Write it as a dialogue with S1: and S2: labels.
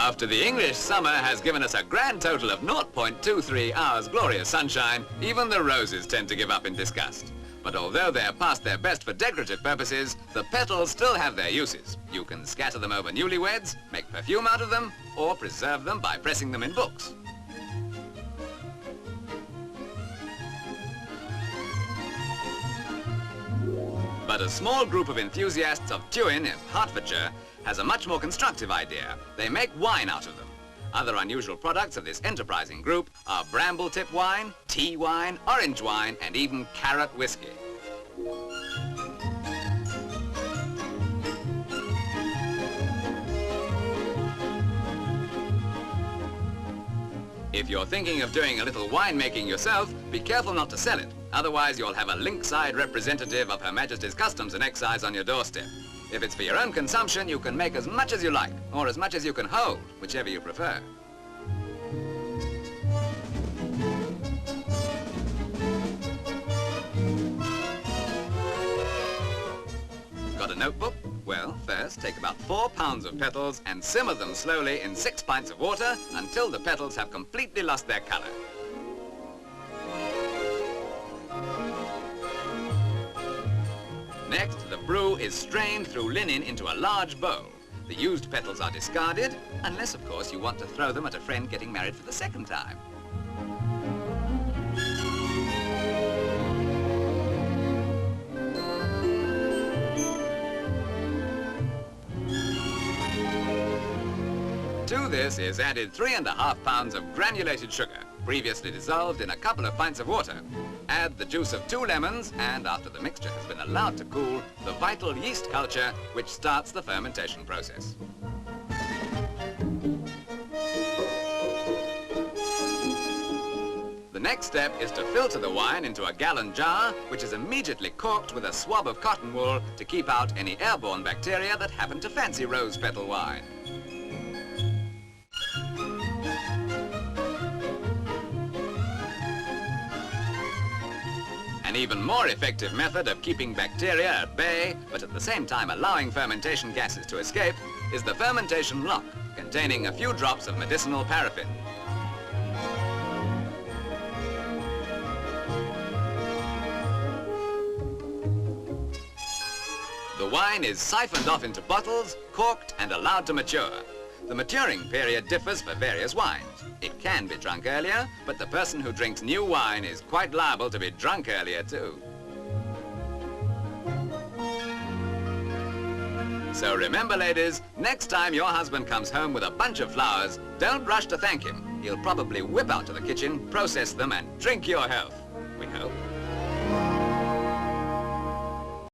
S1: After the English summer has given us a grand total of 0.23 hours glorious sunshine, even the roses tend to give up in disgust. But although they're past their best for decorative purposes, the petals still have their uses. You can scatter them over newlyweds, make perfume out of them, or preserve them by pressing them in books. But a small group of enthusiasts of Tewin in Hertfordshire has a much more constructive idea. They make wine out of them. Other unusual products of this enterprising group are Bramble Tip wine, tea wine, orange wine, and even carrot whisky. If you're thinking of doing a little winemaking yourself, be careful not to sell it. Otherwise, you'll have a lynx-eyed representative of Her Majesty's Customs and Excise on your doorstep. If it's for your own consumption, you can make as much as you like, or as much as you can hold, whichever you prefer. Got a notebook? Well, first take about 4 pounds of petals and simmer them slowly in 6 pints of water until the petals have completely lost their colour. Next, the brew is strained through linen into a large bowl. The used petals are discarded, unless, of course, you want to throw them at a friend getting married for the second time. To this is added 3½ pounds of granulated sugar, previously dissolved in a couple of pints of water. Add the juice of 2 lemons and, after the mixture has been allowed to cool, the vital yeast culture which starts the fermentation process. The next step is to filter the wine into a gallon jar, which is immediately corked with a swab of cotton wool to keep out any airborne bacteria that happen to fancy rose petal wine. An even more effective method of keeping bacteria at bay, but at the same time allowing fermentation gases to escape, is the fermentation lock, containing a few drops of medicinal paraffin. The wine is siphoned off into bottles, corked and allowed to mature. The maturing period differs for various wines. It can be drunk earlier, but the person who drinks new wine is quite liable to be drunk earlier too. So remember, ladies, next time your husband comes home with a bunch of flowers, don't rush to thank him. He'll probably whip out to the kitchen, process them and drink your health.